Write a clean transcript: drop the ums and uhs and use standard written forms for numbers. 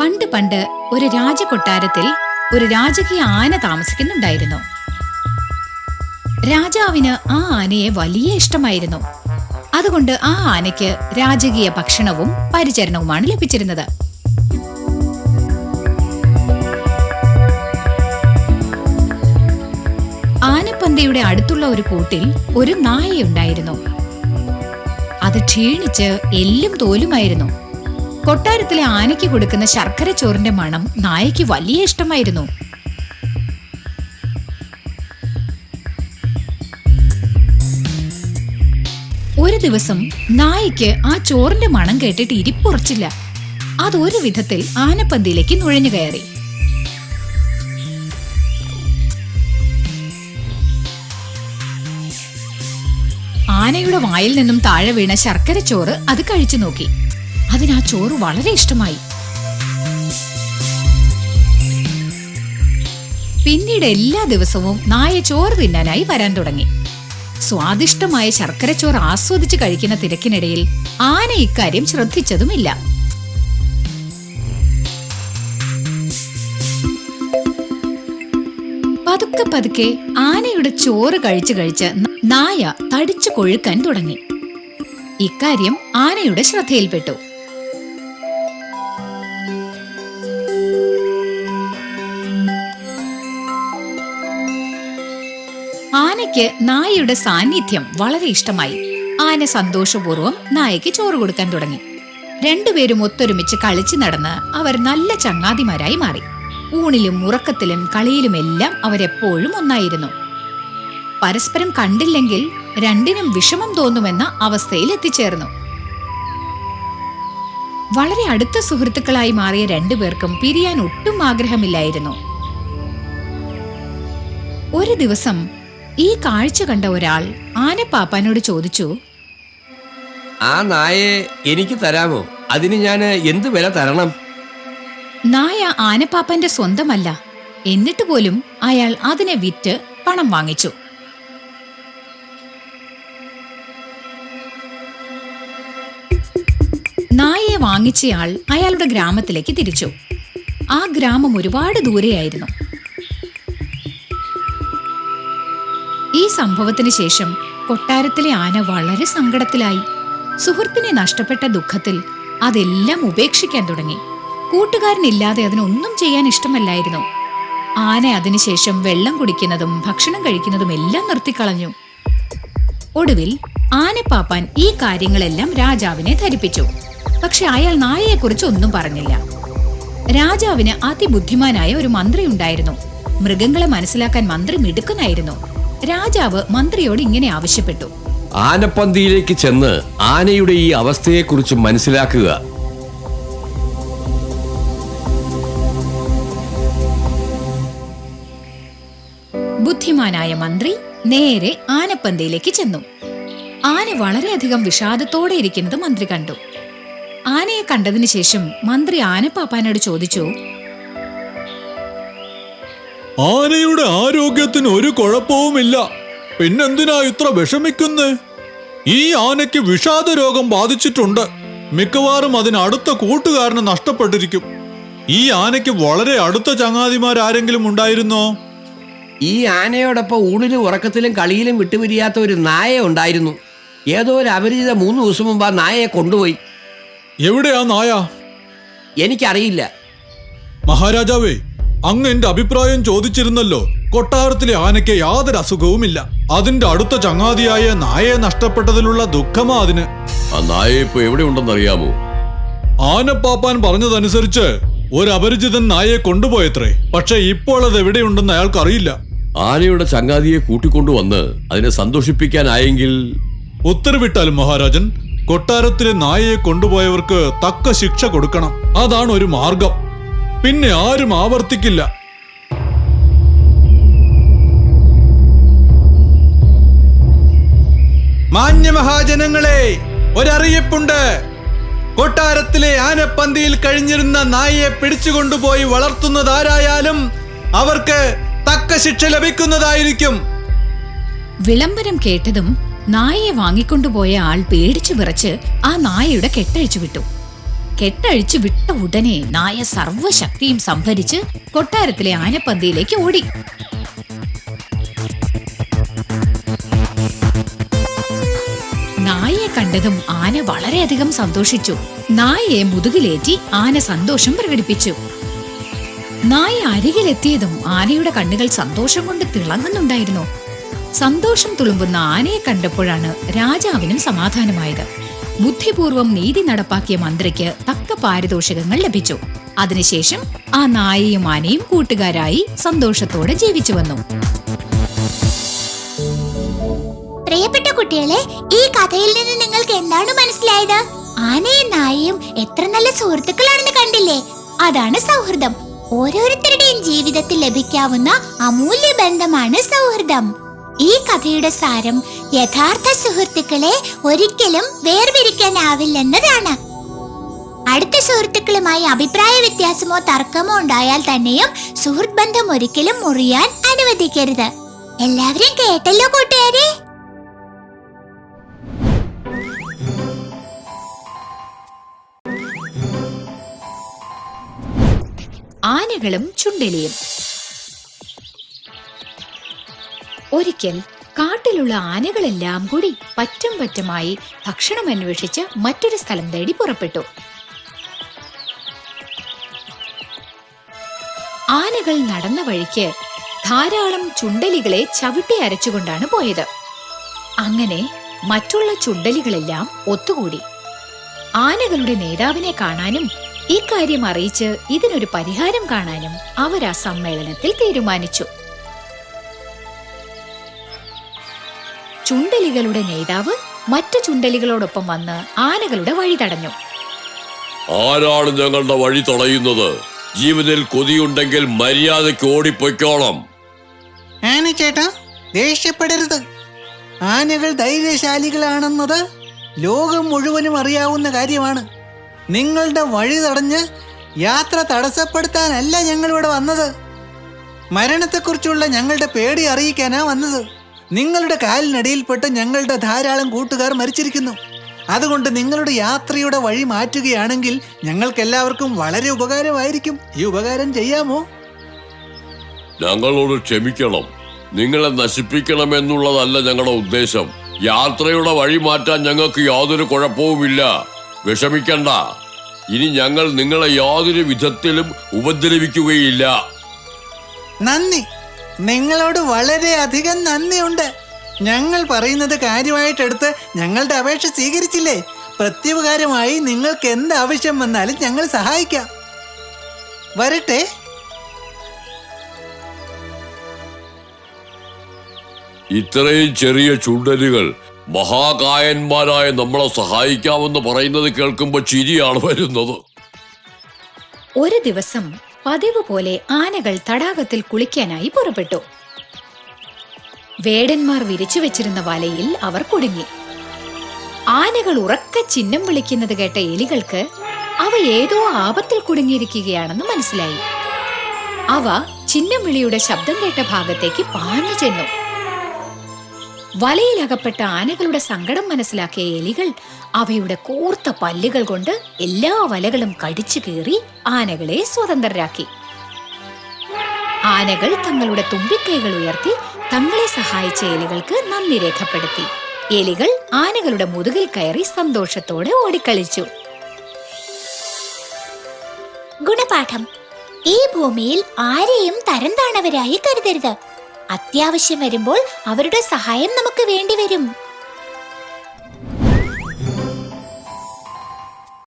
പണ്ട് പണ്ട് ഒരു രാജകൊട്ടാരത്തിൽ ഒരു രാജകീയ ആന താമസിക്കുന്നുണ്ടായിരുന്നു. രാജാവിന് ആ ആനയെ വലിയ ഇഷ്ടമായിരുന്നു. അതുകൊണ്ട് ആ ആനയ്ക്ക് രാജകീയ ഭക്ഷണവും പരിചരണവുമാണ് ലഭിച്ചിരുന്നത്. ആനപ്പന്തയുടെ അടുത്തുള്ള ഒരു കൂട്ടിൽ ഒരു നായയുണ്ടായിരുന്നു. അത് ക്ഷീണിച്ച് എല്ലും തോലുമായിരുന്നു. കൊട്ടാരത്തിലെ ആനയ്ക്ക് കൊടുക്കുന്ന ശർക്കര ചോറിന്റെ മണം നായയ്ക്ക് വലിയ ഇഷ്ടമായിരുന്നു. ഒരു ദിവസം നായയ്ക്ക് ആ ചോറിന്റെ മണം കേട്ടിട്ട് ഇരിപ്പുറച്ചില്ല. അതൊരു വിധത്തിൽ ആനപ്പന്തിയിലേക്ക് നുഴഞ്ഞു കയറി. ആനയുടെ വായിൽ നിന്നും താഴെ വീണ ശർക്കര ചോറ് അത് കഴിച്ചു നോക്കി. അതിന് ആ ചോറ് വളരെ ഇഷ്ടമായി. പിന്നീട് എല്ലാ ദിവസവും നായ ചോറ് തിന്നാനായി വരാൻ തുടങ്ങി. സ്വാദിഷ്ടമായ ശർക്കര ചോറ് ആസ്വദിച്ച് കഴിക്കുന്ന തിരക്കിനിടയിൽ ആന ഇക്കാര്യം ശ്രദ്ധിച്ചതുമില്ല. പതുക്കെ പതുക്കെ ആനയുടെ ചോറ് കഴിച്ച് കഴിച്ച് നായ തടിച്ചു കൊഴുക്കാൻ തുടങ്ങി. ഇക്കാര്യം ആനയുടെ ശ്രദ്ധയിൽപ്പെട്ടു. ആനയ്ക്ക് നായയുടെ സാന്നിധ്യം വളരെ ഇഷ്ടമായി. ആന സന്തോഷപൂർവ്വം നായയ്ക്ക് ചോറ് കൊടുക്കാൻ തുടങ്ങി. രണ്ടുപേരും ഒത്തൊരുമിച്ച് കളിച്ചു നടന്ന് അവർ നല്ല ചങ്ങാതിമാരായി മാറി. ഊണിലും ഉറക്കത്തിലും കളിയിലുമെല്ലാം അവരെപ്പോഴും ഒന്നായിരുന്നു. പരസ്പരം കണ്ടില്ലെങ്കിൽ രണ്ടിനും വിഷമം തോന്നുമെന്ന അവസ്ഥയിൽ എത്തിച്ചേർന്നു. വളരെ അടുത്ത സുഹൃത്തുക്കളായി മാറിയ രണ്ടുപേർക്കും പിരിയാൻ ഒട്ടും ആഗ്രഹമില്ലായിരുന്നു. ഒരു ദിവസം ഈ കാഴ്ച കണ്ട ഒരാൾ ആനപ്പാപ്പാനോട് ചോദിച്ചു, ആ നായയെ എനിക്ക് തരാമോ? അതിന് ഞാൻ എന്ത് വില തരണം? നായ ആനപ്പാപ്പന്റെ സ്വന്തമല്ല. എന്നിട്ട് പോലും അയാൾ അതിനെ വിറ്റ് പണം വാങ്ങിച്ചു. നായയെ വാങ്ങിച്ചയാൾ അയാളുടെ ഗ്രാമത്തിലേക്ക് തിരിച്ചു. ആ ഗ്രാമം ഒരുപാട് ദൂരെയായിരുന്നു. ഈ സംഭവത്തിന് ശേഷം കൊട്ടാരത്തിലെ ആന വളരെ സങ്കടത്തിലായി. സുഹൃത്തിനെ നഷ്ടപ്പെട്ട ദുഃഖത്തിൽ അതെല്ലാം ഉപേക്ഷിക്കാൻ തുടങ്ങി. കൂട്ടുകാരനില്ലാതെ അതിനൊന്നും ചെയ്യാൻ ഇഷ്ടമല്ലായിരുന്നു. ആന അതിനുശേഷം വെള്ളം കുടിക്കുന്നതും ഭക്ഷണം കഴിക്കുന്നതും എല്ലാം നിർത്തിക്കളഞ്ഞു. ഒടുവിൽ ആനപ്പാപ്പാൻ ഈ കാര്യങ്ങളെല്ലാം രാജാവിനെ ധരിപ്പിച്ചു. പക്ഷെ അയാൾ നായയെക്കുറിച്ച് ഒന്നും പറഞ്ഞില്ല. രാജാവിന് അതിബുദ്ധിമാനായ ഒരു മന്ത്രി ഉണ്ടായിരുന്നു. മൃഗങ്ങളെ മനസ്സിലാക്കാൻ മന്ത്രി മിടുക്കനായിരുന്നു. രാജാവ് മന്ത്രിയോട് ഇങ്ങനെ ആവശ്യപ്പെട്ടു, ആനപ്പന്തിയിലേക്ക് ചെന്ന് ആനയുടെ ഈ അവസ്ഥയെക്കുറിച്ച് മനസ്സിലാക്കുക. ബുദ്ധിമാനായ മന്ത്രി നേരെ ആനപ്പന്തിയിലേക്ക് ചെന്നു. ആന വളരെയധികം വിഷാദത്തോടെ ഇരിക്കുന്നത് മന്ത്രി കണ്ടു. ആനയെ കണ്ടതിന് ശേഷം മന്ത്രി ആനപ്പാപ്പാനോട് ചോദിച്ചു, ആനയുടെ ആരോഗ്യത്തിന് ഒരു കുഴപ്പവുമില്ല, പിന്നെന്തിനാ ഇത്ര വിഷമിക്കുന്നേ? ഈ ആനയ്ക്ക് വിഷാദ രോഗം ബാധിച്ചിട്ടുണ്ട്. മിക്കവാറും അതിന് അടുത്ത കൂട്ടുകാരന് നഷ്ടപ്പെട്ടിരിക്കും. ഈ ആനയ്ക്ക് വളരെ അടുത്ത ചങ്ങാതിമാരാരെങ്കിലും ഉണ്ടായിരുന്നോ? ഈ ആനയോടൊപ്പം ഊണിലും ഉറക്കത്തിലും കളിയിലും വിട്ടുപിരിയാത്ത ഒരു നായ ഉണ്ടായിരുന്നു. ഏതോ ഒരു അപരിചിത 3 ദിവസം മുമ്പ് ആ നായയെ കൊണ്ടുപോയി. എവിടെയാ നായ? എനിക്കറിയില്ല. മഹാരാജാവേ, അങ്ങ് എന്റെ അഭിപ്രായം ചോദിച്ചിരുന്നല്ലോ. കൊട്ടാരത്തിലെ ആനയ്ക്ക് യാതൊരു അസുഖവുമില്ല. അതിന്റെ അടുത്ത ചങ്ങാതിയായ നായയെ നഷ്ടപ്പെട്ടതിലുള്ള ദുഃഖമാ അതിന്. ആ നായ ഇപ്പൊ എവിടെ ഉണ്ടെന്നറിയാമോ? ആനപ്പാപ്പാൻ പറഞ്ഞതനുസരിച്ച് ഒരു അപരിചിതൻ നായയെ കൊണ്ടുപോയത്രേ. പക്ഷെ ഇപ്പോൾ അത് എവിടെയുണ്ടെന്ന് അയാൾക്കറിയില്ല. ആനയുടെ ചങ്ങാതിയെ കൂട്ടിക്കൊണ്ടുവന്ന് അതിനെ സന്തോഷിപ്പിക്കാനായെങ്കിൽ ഉത്തരവിട്ടാലും മഹാരാജൻ. കൊട്ടാരത്തിലെ നായയെ കൊണ്ടുപോയവർക്ക് തക്ക ശിക്ഷ കൊടുക്കണം. അതാണ് ഒരു മാർഗം. പിന്നെ ആരും ആവർത്തിക്കില്ല. മാന്യമഹാജനങ്ങളെ, ഒരറിയിപ്പുണ്ട്. കൊട്ടാരത്തിലെ ആനപ്പന്തിയിൽ കഴിഞ്ഞിരുന്ന നായയെ പിടിച്ചുകൊണ്ടുപോയി വളർത്തുന്നതാരായാലും അവർക്ക് തക്ക ശിക്ഷ ലഭിക്കുന്നതായിരിക്കും. വിളംബരം കേട്ടതും നായയെ വാങ്ങിക്കൊണ്ടുപോയ ആൾ പേടിച്ചു വിറച്ച് ആ നായയുടെ കെട്ടഴിച്ചു വിട്ടു. കെട്ടഴിച്ചു വിട്ട ഉടനെ നായ സർവ്വശക്തിയും സംഭരിച്ച് കൊട്ടാരത്തിലെ ആനപ്പന്തിയിലേക്ക് ഓടി. നായയെ കണ്ടതും ആന വളരെയധികം സന്തോഷിച്ചു. നായയെ മുതുകിലേറ്റി ആന സന്തോഷം പ്രകടിപ്പിച്ചു. നായ അരികിലെത്തിയതും ആനയുടെ കണ്ണുകൾ സന്തോഷം കൊണ്ട് തിളങ്ങുന്നുണ്ടായിരുന്നു. സന്തോഷം തുളുമ്പുന്ന ആനയെ കണ്ടപ്പോഴാണ് രാജാവിനും സമാധാനമായത്. ബുദ്ധിപൂർവം നീതി നടപ്പാക്കിയ മന്ത്രിക്ക് തക്ക പാരിതോഷികങ്ങൾ ലഭിച്ചു. അതിനുശേഷം ആ നായയും ആനയും കൂട്ടുകാരായി സന്തോഷത്തോടെ ജീവിച്ചു വന്നു. പ്രിയപ്പെട്ട കുട്ടികളെ, ഈ കഥയിൽ നിന്ന് നിങ്ങൾക്ക് എന്താണ് മനസ്സിലായത്? ആനയും നായയും എത്ര നല്ല സുഹൃത്തുക്കളാണെന്ന് കണ്ടില്ലേ? അതാണ് സൗഹൃദം. ഓരോരുത്തരുടെയും ജീവിതത്തിൽ ലഭിക്കാവുന്ന അമൂല്യ ബന്ധമാണ് സൗഹൃദം. ഈ കഥയുടെ സാരം യഥാർത്ഥ സുഹൃത്തുക്കളെ ഒരിക്കലും വേർപിരിക്കാനാവില്ലെന്നതാണ്. അടുത്ത സുഹൃത്തുക്കളുമായി അഭിപ്രായ വ്യത്യാസമോ തർക്കമോ ഉണ്ടായാൽ തന്നെയും സുഹൃത്ത് ബന്ധം ഒരിക്കലും മുറിയാൻ അനുവദിക്കരുത്. എല്ലാവരും കേട്ടല്ലോ കൂട്ടുകാരെ? ആനകളും ചുണ്ടെലിയും. ഒരിക്കൽ കാട്ടിലുള്ള ആനകളെല്ലാം കൂടി പറ്റും പറ്റുമായി ഭക്ഷണം അന്വേഷിച്ച് മറ്റൊരു സ്ഥലം തേടി പുറപ്പെട്ടു. ആനകൾ നടന്ന വഴിക്ക് ധാരാളം ചുണ്ടലികളെ ചവിട്ടി അരച്ചുകൊണ്ടാണ് പോയത്. അങ്ങനെ മറ്റുള്ള ചുണ്ടലികളെല്ലാം ഒത്തുകൂടി. ആനകളുടെ നേതാവിനെ കാണാനും ഇക്കാര്യം അറിയിച്ച് ഇതിനൊരു പരിഹാരം കാണാനും അവർ ആ സമ്മേളനത്തിൽ തീരുമാനിച്ചു. ചുണ്ടലികളുടെ നേതാവ് മറ്റു ചുണ്ടലികളോടൊപ്പം വന്ന് ആനകളുടെ വഴി തടഞ്ഞു. ആരാണ് ഞങ്ങളുടെ വഴി തടയുന്നത്? ജീവനിൽ കൊതിയുണ്ടെങ്കിൽ മര്യാദയ്ക്ക് ഓടിപ്പൊയ്ക്കോണം. ആനച്ചേട്ടാ, ദേഷ്യപ്പെടരുത്. ആനകൾ ധൈര്യശാലികളാണെന്നത് ലോകം മുഴുവനും അറിയാവുന്ന കാര്യമാണ്. നിങ്ങളുടെ വഴി തടഞ്ഞ് യാത്ര തടസ്സപ്പെടുത്താനല്ല ഞങ്ങളിവിടെ വന്നത്. മരണത്തെക്കുറിച്ചുള്ള ഞങ്ങളുടെ പേടി അറിയിക്കാനാ വന്നത്. നിങ്ങളുടെ കാലിനടിയിൽപ്പെട്ട് ഞങ്ങളുടെ ധാരാളം കൂട്ടുകാർ മരിച്ചിരിക്കുന്നു. അതുകൊണ്ട് നിങ്ങളുടെ യാത്രയുടെ വഴി മാറ്റുകയാണെങ്കിൽ ഞങ്ങൾക്കെല്ലാവർക്കും വളരെ ഉപകാരമായിരിക്കും. ഈ ഉപകാരം ചെയ്യാമോ? ഞങ്ങളോട് ക്ഷമിക്കണം. നിങ്ങളെ നശിപ്പിക്കണമെന്നുള്ളതല്ല ഞങ്ങളുടെ ഉദ്ദേശം. യാത്രയുടെ വഴി മാറ്റാൻ ഞങ്ങൾക്ക് യാതൊരു കുഴപ്പവുമില്ല. വിഷമിക്കണ്ട. ഇനി ഞങ്ങൾ നിങ്ങളെ യാതൊരു വിധത്തിലും ഉപദ്രവിക്കുകയില്ല. നന്ദി. നിങ്ങളോട് വളരെയധികം നന്ദിയുണ്ട്. ഞങ്ങൾ പറയുന്നത് കാര്യമായിട്ടെടുത്ത് ഞങ്ങളുടെ അപേക്ഷ സ്വീകരിച്ചില്ലേ? പ്രത്യുപകാരമായി നിങ്ങൾക്ക് എന്ത് ആവശ്യം വന്നാലും ഞങ്ങൾ സഹായിക്കാം. വരട്ടെ. ഇത്രയും ചെറിയ ചുണ്ടലുകൾ മഹാകായന്മാരായ നമ്മളെ സഹായിക്കാമെന്ന് പറയുന്നത് കേൾക്കുമ്പോൾ ചിരിയാണ് വരുന്നത്. ഒരു ദിവസം പതിവ് പോലെ ആനകൾ തടാകത്തിൽ കുളിക്കാനായി പുറപ്പെട്ടു. വേടന്മാർ വിരിച്ചു വെച്ചിരുന്ന വലയിൽ അവർ കുടുങ്ങി. ആനകൾ ഉറക്കെ ചിഹ്നം വിളിക്കുന്നത് കേട്ട എലികൾക്ക് അവ ഏതോ ആപത്തിൽ കുടുങ്ങിയിരിക്കുകയാണെന്ന് മനസ്സിലായി. അവ ചിഹ്നം വിളിയുടെ ശബ്ദം കേട്ട ഭാഗത്തേക്ക് പാഞ്ഞു ചെന്നു. വലയിലകപ്പെട്ട ആനകളുടെ സങ്കടം മനസ്സിലാക്കിയ എലികൾ അവയുടെ കൂർത്ത പല്ലുകൾ കൊണ്ട് എല്ലാ വലകളും കടിച്ചു കീറി ആനകളെ സ്വതന്ത്രരാക്കി. ആനകൾ തങ്ങളുടെ തുമ്പിക്കൈകൾ ഉയർത്തി തങ്ങളെ സഹായിച്ച എലികൾക്ക് നന്ദി രേഖപ്പെടുത്തി. എലികൾ ആനകളുടെ മുതുകിൽ കയറി സന്തോഷത്തോടെ ഓടിക്കളിച്ചു. ഗുണപാഠം: ഈ ഭൂമിയിൽ ആരെയും തരം താണവരായി കരുതരുത്. അത്യാവശ്യം വരുമ്പോൾ അവരുടെ സഹായം നമുക്ക് വേണ്ടിവരും.